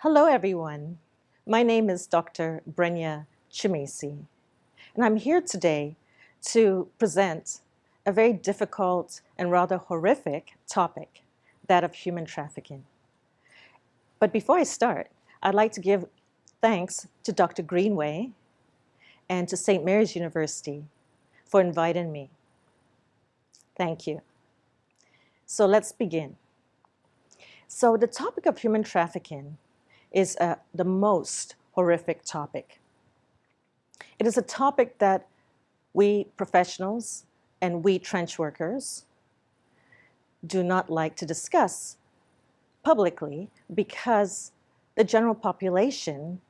Hello, everyone. My name is Dr. Brenya Twumasi, and I'm here today to present a very difficult and rather horrific topic, that of human trafficking. But before I start, I'd like to give thanks to Dr. Greenway and to St. Mary's University for inviting me. Thank you. So let's begin. So the topic of human trafficking is the most horrific topic. It is a topic that we professionals and we trench workers do not like to discuss publicly because the general population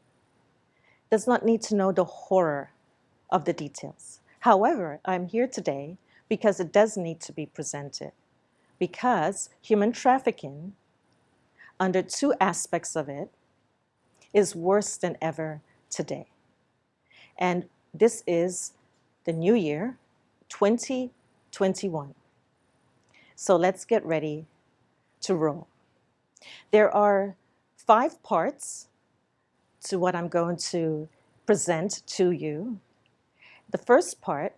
does not need to know the horror of the details. However, I'm here today because it does need to be presented, because human trafficking, under two aspects of it, is worse than ever today. And this is the new year, 2021. So let's get ready to roll. There are 5 parts to what I'm going to present to you. The first part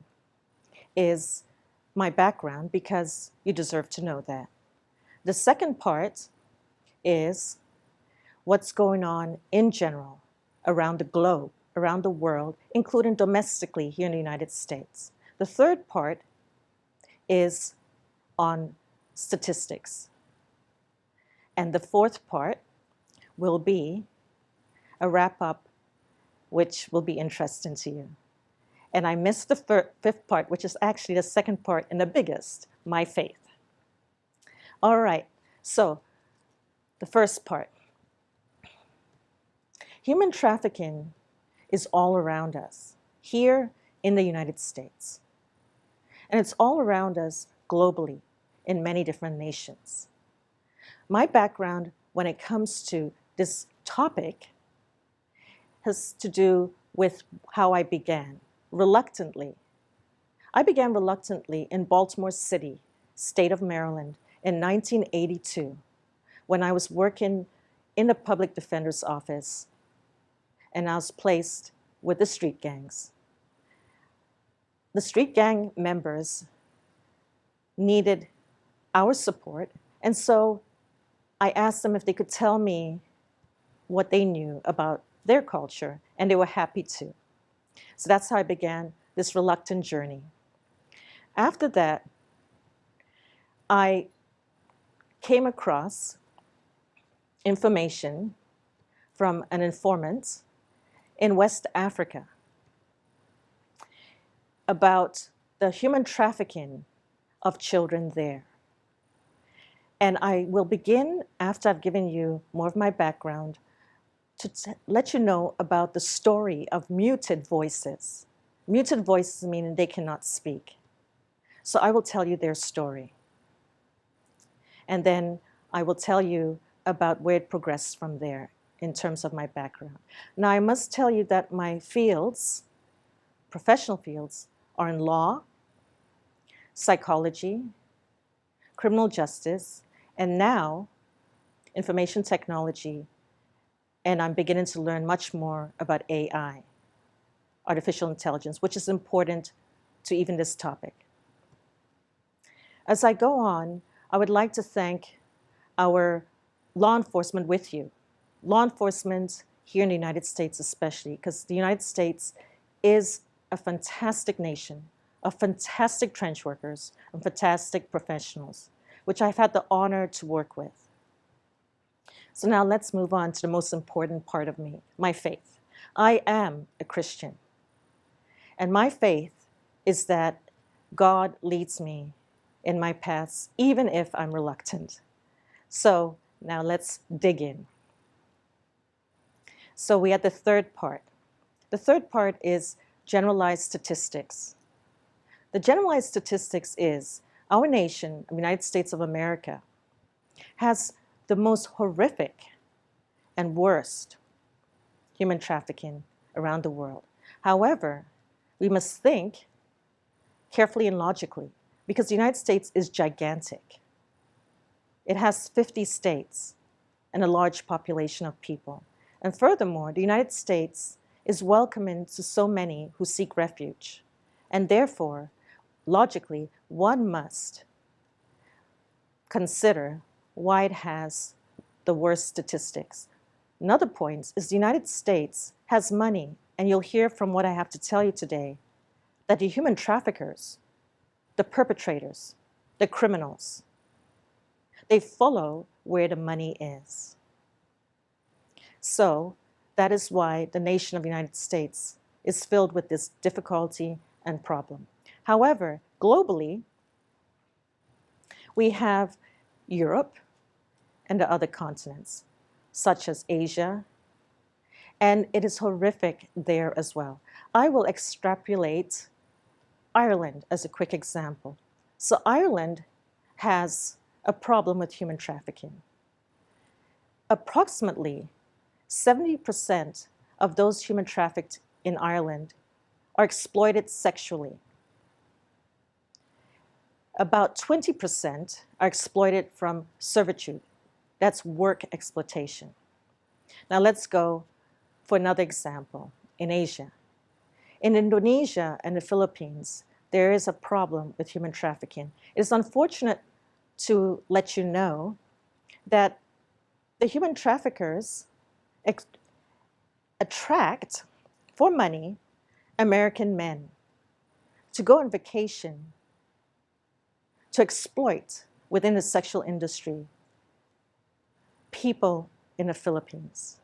is my background, because you deserve to know that. The second part is what's going on in general around the globe, around the world, including domestically here in the United States. The third part is on statistics. And the fourth part will be a wrap-up, which will be interesting to you. And I missed the fifth part, which is actually the second part and the biggest, my faith. All right, so the first part. Human trafficking is all around us, here in the United States. And it's all around us globally, in many different nations. My background when it comes to this topic has to do with how I began, reluctantly. I began reluctantly in Baltimore City, state of Maryland, in 1982, when I was working in the public defender's office, and I was placed with the street gangs. The street gang members needed our support, and so I asked them if they could tell me what they knew about their culture, and they were happy to. So that's how I began this reluctant journey. After that, I came across information from an informant in West Africa about the human trafficking of children there. And I will begin, after I've given you more of my background, to let you know about the story of muted voices. Muted voices meaning they cannot speak. So I will tell you their story. And then I will tell you about where it progressed from there in terms of my background. Now, I must tell you that my fields, professional fields, are in law, psychology, criminal justice, and now information technology, and I'm beginning to learn much more about AI, artificial intelligence, which is important to even this topic. As I go on, I would like to thank our law enforcement with you. Law enforcement here in the United States especially, because the United States is a fantastic nation of fantastic trench workers and fantastic professionals, which I've had the honor to work with. So now let's move on to the most important part of me, my faith. I am a Christian, and my faith is that God leads me in my paths, even if I'm reluctant. So now let's dig in. So we had the third part. The third part is generalized statistics. The generalized statistics is our nation, the United States of America, has the most horrific and worst human trafficking around the world. However, we must think carefully and logically, because the United States is gigantic. It has 50 states and a large population of people. And furthermore, the United States is welcoming to so many who seek refuge. And therefore, logically, one must consider why it has the worst statistics. Another point is the United States has money, and you'll hear from what I have to tell you today, that the human traffickers, the perpetrators, the criminals, they follow where the money is. So that is why the nation of the United States is filled with this difficulty and problem. However, globally, we have Europe and the other continents, such as Asia, and it is horrific there as well. I will extrapolate Ireland as a quick example. So Ireland has a problem with human trafficking. Approximately 70% of those human trafficked in Ireland are exploited sexually. About 20% are exploited from servitude. That's work exploitation. Now let's go for another example in Asia. In Indonesia and the Philippines, there is a problem with human trafficking. It is unfortunate to let you know that the human traffickers attract, for money, American men to go on vacation, to exploit within the sexual industry people in the Philippines.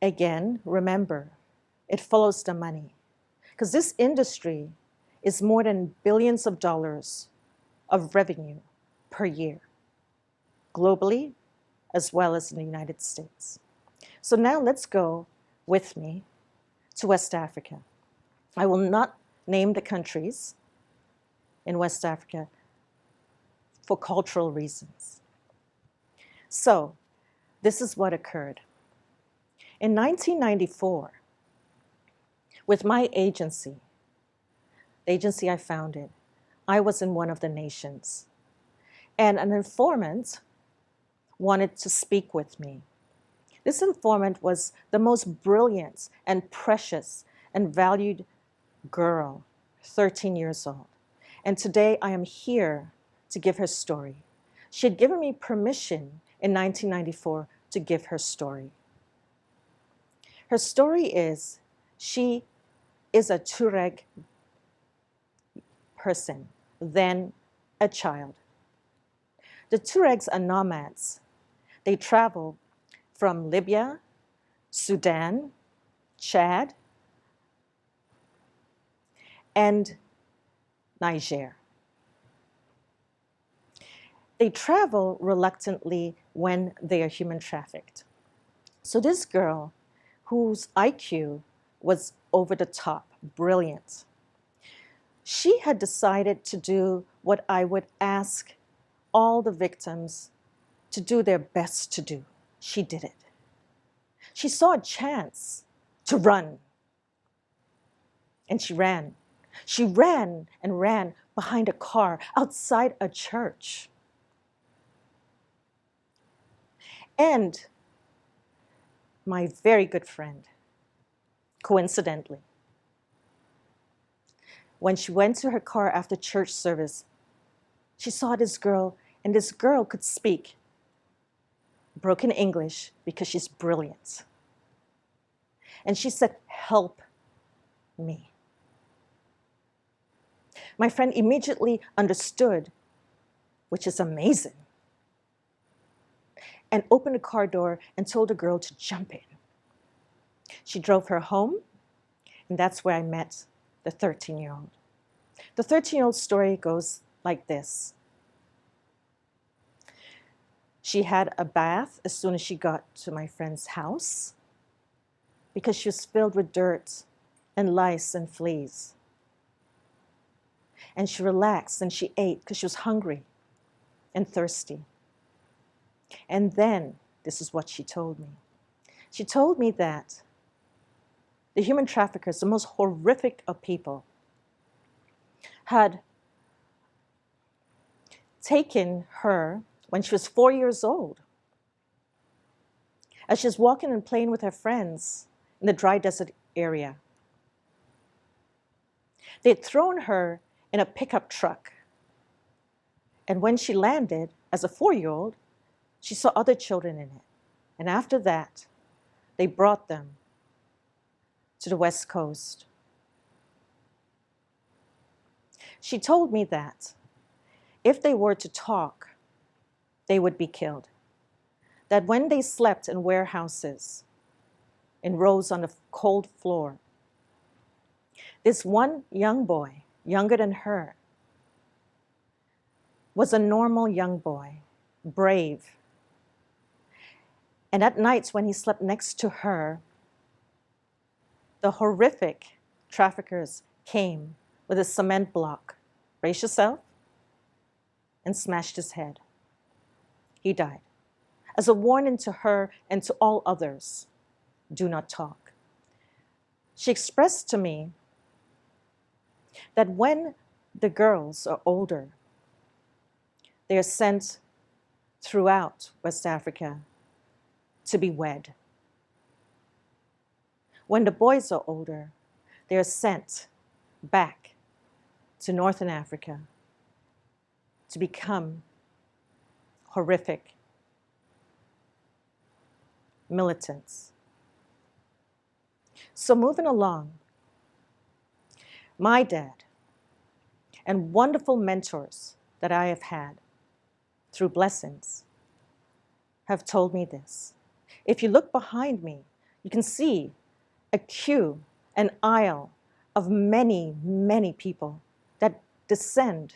Again, remember, it follows the money, because this industry is more than billions of dollars of revenue per year, globally as well as in the United States. So now let's go with me to West Africa. I will not name the countries in West Africa for cultural reasons. So this is what occurred. In 1994, with my agency, the agency I founded, I was in one of the nations, and an informant wanted to speak with me. This informant was the most brilliant and precious and valued girl, 13 years old. And today I am here to give her story. She had given me permission in 1994 to give her story. Her story is, she is a Tuareg person, then a child. The Tuaregs are nomads. They travel from Libya, Sudan, Chad, and Niger. They travel reluctantly when they are human trafficked. So this girl, whose IQ was over the top, brilliant, she had decided to do what I would ask all the victims to do their best to do. She did it. She saw a chance to run, and she ran. She ran and ran behind a car outside a church. And my very good friend, coincidentally, when she went to her car after church service, she saw this girl, and this girl could speak broken English because she's brilliant. And she said, "Help me." My friend immediately understood, which is amazing, and opened the car door and told the girl to jump in. She drove her home, and that's where I met the 13-year-old. The 13-year-old story goes like this. She had a bath as soon as she got to my friend's house because she was filled with dirt and lice and fleas. And she relaxed and she ate because she was hungry and thirsty. And then, this is what she told me. She told me that the human traffickers, the most horrific of people, had taken her when she was 4 years old, as she was walking and playing with her friends in the dry desert area. They'd thrown her in a pickup truck. And when she landed, as a 4-year-old, she saw other children in it. And after that, they brought them to the West Coast. She told me that if they were to talk, they would be killed. That when they slept in warehouses, in rows on the cold floor, this one young boy, younger than her, was a normal young boy, brave. And at nights when he slept next to her, the horrific traffickers came with a cement block, brace yourself, and smashed his head. He died. As a warning to her and to all others, do not talk. She expressed to me that when the girls are older, they are sent throughout West Africa to be wed. When the boys are older, they are sent back to Northern Africa to become horrific militants. So moving along, my dad and wonderful mentors that I have had through blessings have told me this. If you look behind me, you can see a queue, an aisle of many, many people that descend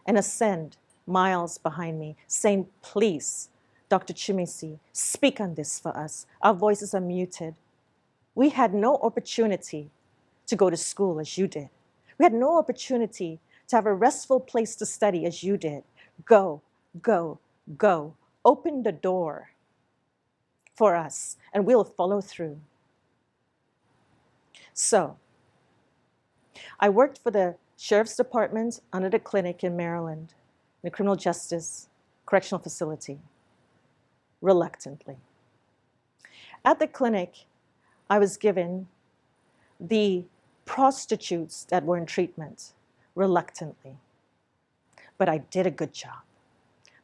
and ascend miles behind me, saying, please, Dr. Twumasi, speak on this for us. Our voices are muted. We had no opportunity to go to school as you did. We had no opportunity to have a restful place to study as you did. Go, go, go. Open the door for us, and we'll follow through. So, I worked for the Sheriff's Department under the clinic in Maryland, the criminal justice correctional facility, reluctantly. At the clinic, I was given the prostitutes that were in treatment, reluctantly. But I did a good job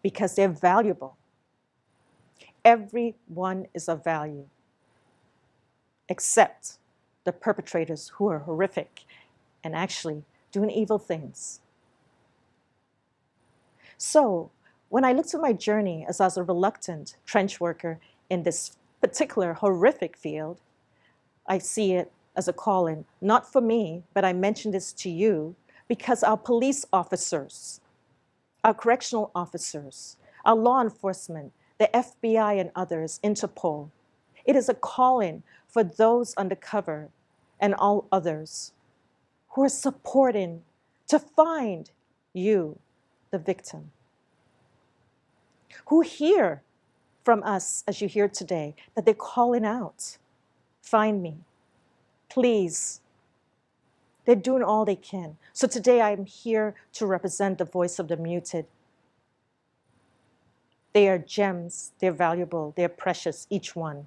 because they're valuable. Everyone is of value, except the perpetrators who are horrific and actually doing evil things. So when I looked at my journey as I was a reluctant trench worker in this particular horrific field, I see it as a calling, not for me, but I mention this to you because our police officers, our correctional officers, our law enforcement, the FBI and others, Interpol, it is a calling for those undercover and all others who are supporting to find you, the victim, who hear from us, as you hear today, that they're calling out, find me, please. They're doing all they can. So today I'm here to represent the voice of the muted. They are gems, they're valuable, they're precious, each one.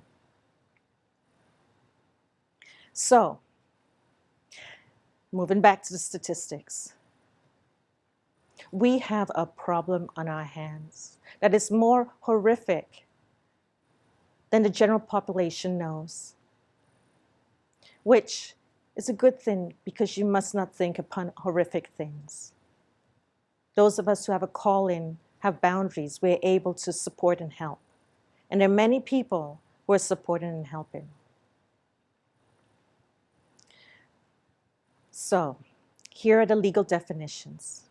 So, moving back to the statistics. We have a problem on our hands that is more horrific than the general population knows, which is a good thing because you must not think upon horrific things. Those of us who have a calling, have boundaries, we're able to support and help. And there are many people who are supporting and helping. So, here are the legal definitions.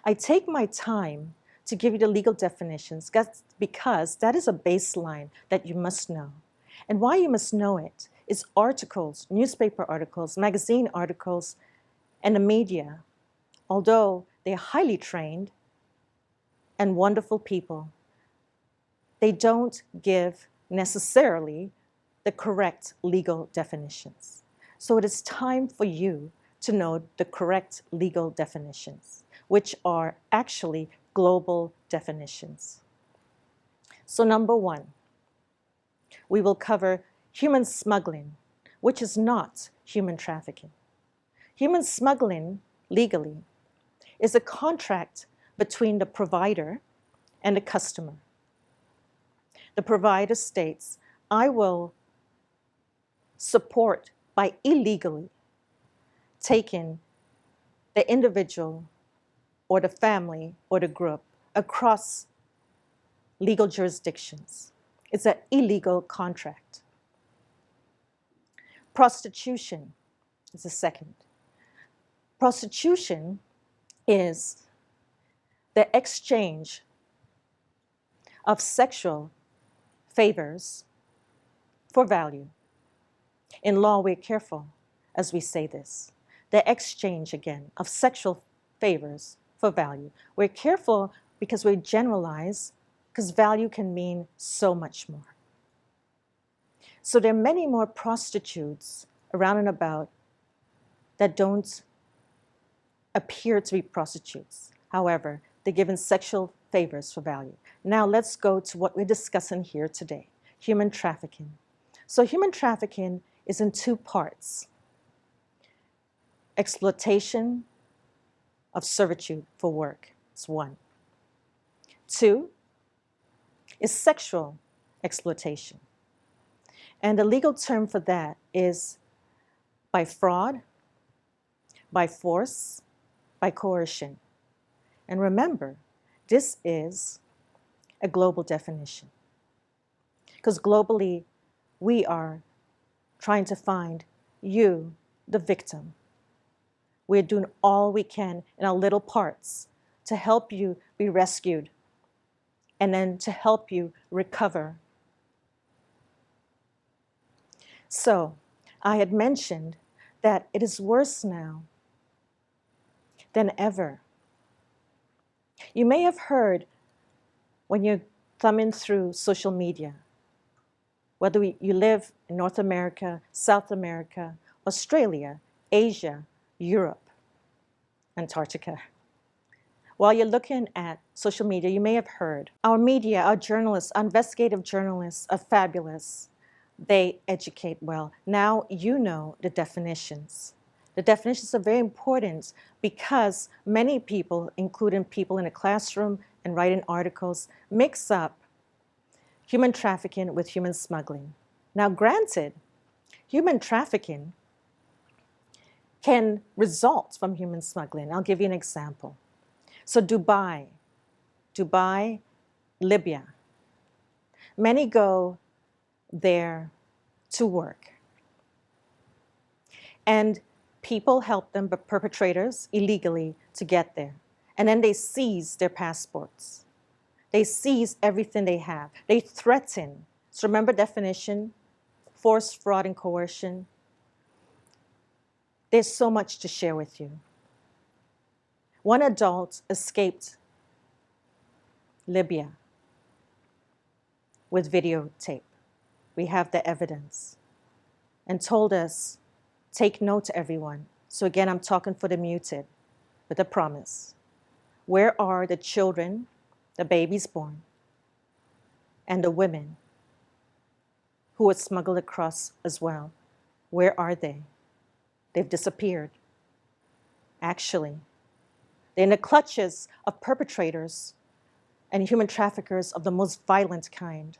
I take my time to give you the legal definitions because that is a baseline that you must know. And why you must know it is articles, newspaper articles, magazine articles, and the media, although they are highly trained and wonderful people, they don't give necessarily the correct legal definitions. So it is time for you to know the correct legal definitions, which are actually global definitions. So number one, we will cover human smuggling, which is not human trafficking. Human smuggling, legally, is a contract between the provider and the customer. The provider states, I will support by illegally taking the individual or the family or the group across legal jurisdictions. It's an illegal contract. Prostitution is the second. Prostitution is the exchange of sexual favors for value. In law, we're careful as we say this. The exchange, again, of sexual favors for value. We're careful because we generalize, because value can mean so much more. So there are many more prostitutes around and about that don't appear to be prostitutes. However, they're given sexual favors for value. Now let's go to what we're discussing here today, human trafficking. So human trafficking is in two parts. Exploitation of servitude for work is one. Two is sexual exploitation. And the legal term for that is by fraud, by force, by coercion. And remember, this is a global definition. Because globally, we are trying to find you, the victim. We're doing all we can in our little parts to help you be rescued and then to help you recover. So, I had mentioned that it is worse now than ever. You may have heard when you're thumbing through social media, whether you live in North America, South America, Australia, Asia, Europe, Antarctica. While you're looking at social media, you may have heard our media, our journalists, our investigative journalists are fabulous. They educate well. Now you know the definitions. The definitions are very important because many people, including people in a classroom and writing articles, mix up human trafficking with human smuggling. Now, granted, human trafficking can result from human smuggling. I'll give you an example. So Dubai, Libya. Many go there to work. And people help them, but perpetrators, illegally to get there. And then they seize their passports. They seize everything they have. They threaten. So remember definition, force, fraud, and coercion. There's so much to share with you. One adult escaped Libya with videotape. We have the evidence. And told us, take note, everyone. So again, I'm talking for the muted with a promise. Where are the children, the babies born, and the women who were smuggled across as well? Where are they? They've disappeared. Actually, they're in the clutches of perpetrators and human traffickers of the most violent kind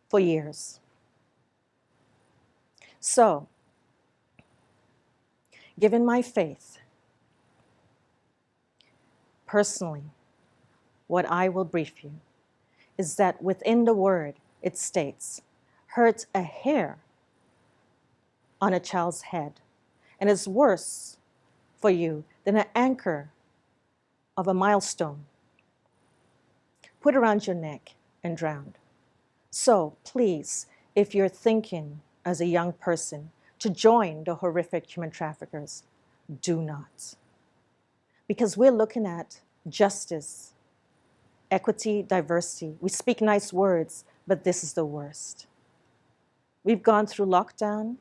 for years. So, given my faith, personally, what I will brief you is that within the word it states, hurt a hair on a child's head, and is worse for you than an anchor of a milestone put around your neck and drowned. So please, if you're thinking as a young person to join the horrific human traffickers, do not. Because we're looking at justice, equity, diversity. We speak nice words, but this is the worst. We've gone through lockdown.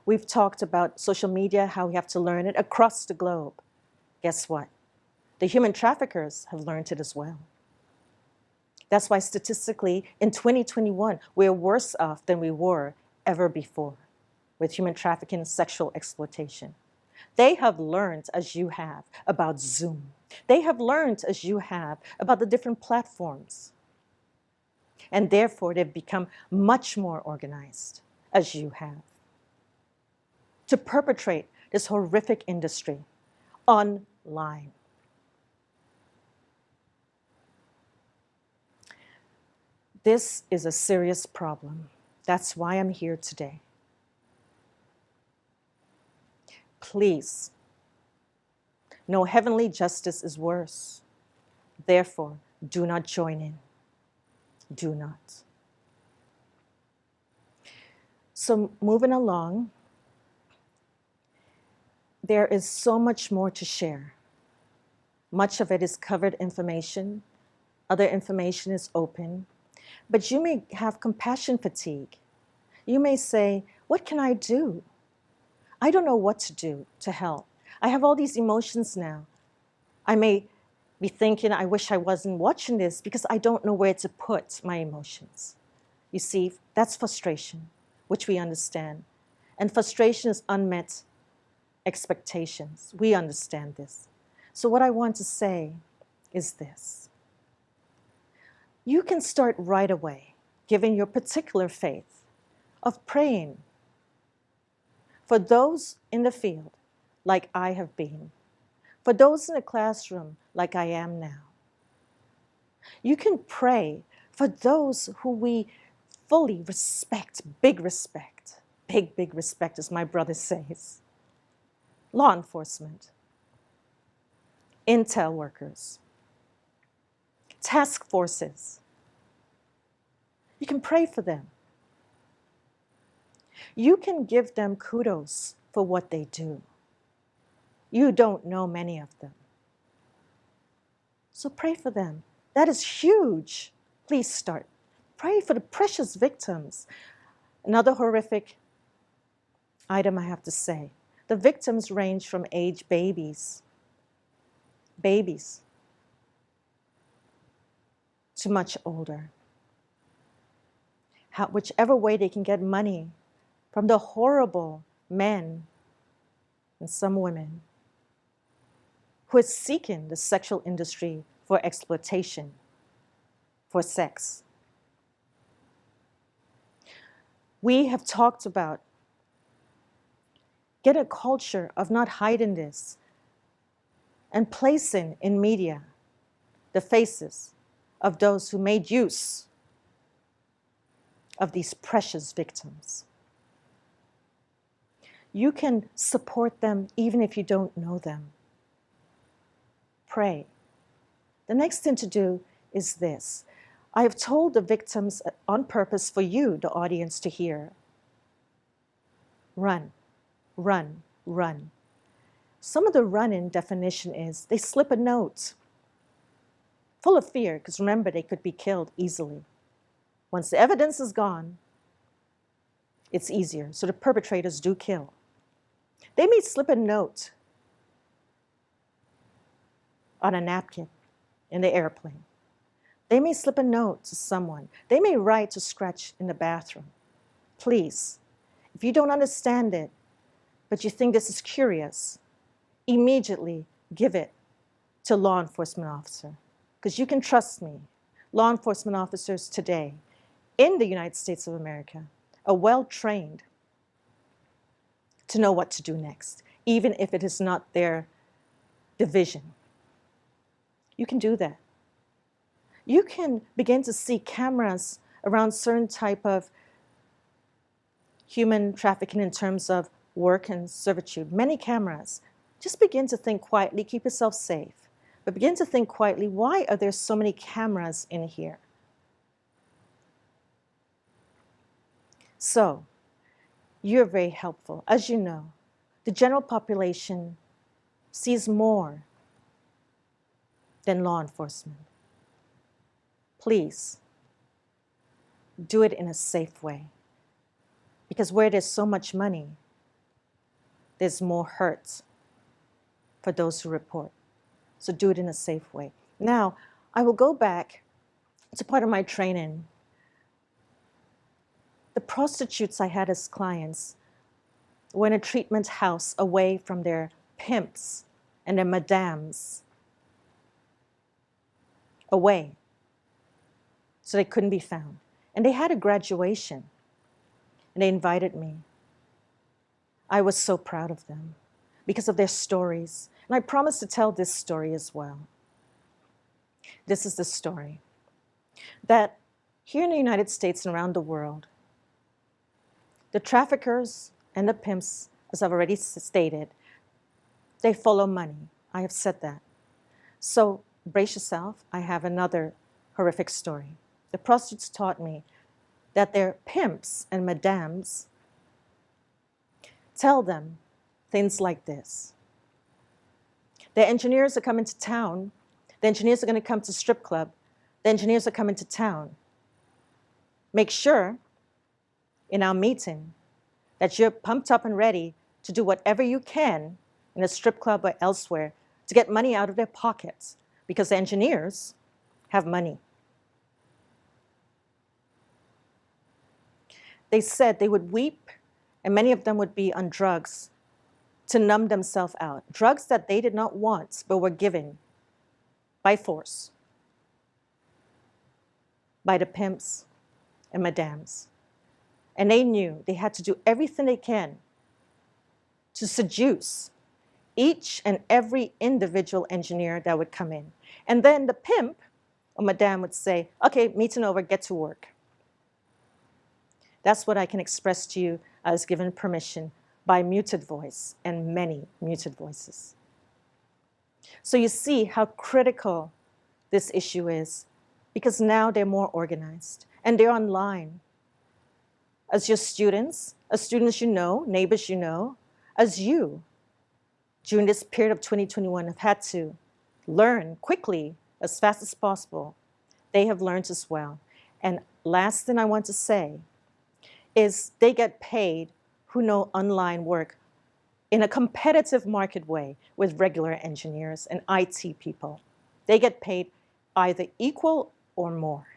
We've talked about social media, how we have to learn it across the globe. Guess what? The human traffickers have learned it as well. That's why statistically in 2021, we're worse off than we were ever before with human trafficking and sexual exploitation. They have learned, as you have, about Zoom. They have learned, as you have, about the different platforms. And therefore, they've become much more organized, as you have, to perpetrate this horrific industry online. This is a serious problem. That's why I'm here today. Please, no heavenly justice is worse. Therefore, do not join in. Do not. So moving along, there is so much more to share. Much of it is covered information. Other information is open. But you may have compassion fatigue. You may say, what can I do? I don't know what to do to help. I have all these emotions now. I may be thinking, I wish I wasn't watching this because I don't know where to put my emotions. You see, that's frustration, which we understand. And frustration is unmet expectations. We understand this. So what I want to say is this. You can start right away, given your particular faith, of praying for those in the field, like I have been, for those in the classroom, like I am now. You can pray for those who we fully respect, big respect, big respect, as my brother says. Law enforcement, intel workers, task forces. You can pray for them. You can give them kudos for what they do. You don't know many of them. So pray for them. That is huge. Please start. Pray for the precious victims. Another horrific item I have to say. The victims range from age babies, to much older. Whichever way they can get money from the horrible men and some women who are seeking the sexual industry for exploitation, for sex. We have talked about get a culture of not hiding this and placing in media the faces of those who made use of these precious victims. You can support them even if you don't know them. Pray. The next thing to do is this. I have told the victims on purpose for you, the audience, to hear. Run, run, run. Some of the run-in definition is they slip a note full of fear, because remember, they could be killed easily. Once the evidence is gone, it's easier. So the perpetrators do kill. They may slip a note on a napkin in the airplane. They may slip a note to someone. They may write or scratch in the bathroom. Please, if you don't understand it, but you think this is curious, immediately give it to law enforcement officer. Because you can trust me, law enforcement officers today in the United States of America are well trained to know what to do next, even if it is not their division. You can do that. You can begin to see cameras around certain type of human trafficking in terms of work and servitude, many cameras. Just begin to think quietly, keep yourself safe, but begin to think quietly, why are there so many cameras in here? So, you're very helpful. As you know, the general population sees more than law enforcement. Please, do it in a safe way. Because where there's so much money, there's more hurt for those who report. So do it in a safe way. Now, I will go back It's a part of my training. The prostitutes I had as clients were in a treatment house away from their pimps and their madams, away, so they couldn't be found. And they had a graduation, and they invited me. I was so proud of them because of their stories. And I promised to tell this story as well. This is the story that here in the United States and around the world, the traffickers and the pimps, as I've already stated, they follow money. I have said that. So brace yourself. I have another horrific story. The prostitutes taught me that their pimps and madams tell them things like this. The engineers are coming to town. The engineers are going to come to strip club. The engineers are coming to town. Make sure in our meeting that you're pumped up and ready to do whatever you can in a strip club or elsewhere to get money out of their pockets, because the engineers have money. They said they would weep, and many of them would be on drugs to numb themselves out. Drugs that they did not want, but were given by force by the pimps and madams. And they knew they had to do everything they can to seduce each and every individual engineer that would come in. And then the pimp or madam would say, okay, meeting over, get to work. That's what I can express to you as given permission by muted voice and many muted voices. So you see how critical this issue is, because now they're more organized and they're online. As your students, as students you know, neighbors you know, as you, during this period of 2021, have had to learn quickly, as fast as possible, they have learned as well. And last thing I want to say is they get paid who know online work in a competitive market way with regular engineers and IT people. They get paid either equal or more.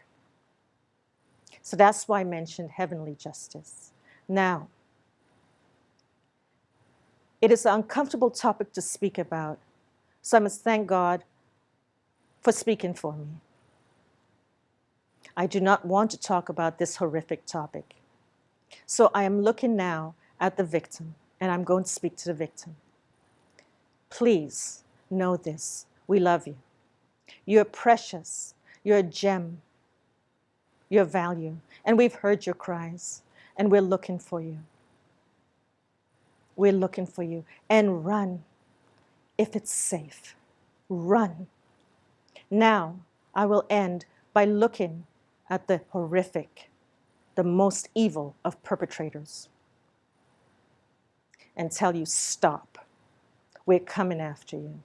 So that's why I mentioned heavenly justice. Now, it is an uncomfortable topic to speak about, so I must thank God for speaking for me. I do not want to talk about this horrific topic. So I am looking now at the victim, and I'm going to speak to the victim. Please know this. We love you. You're precious. You're a gem. Your value. And we've heard your cries, and we're looking for you. We're looking for you. And run if it's safe. Run. Now, I will end by looking at the horrific, the most evil of perpetrators, and tell you, stop. We're coming after you.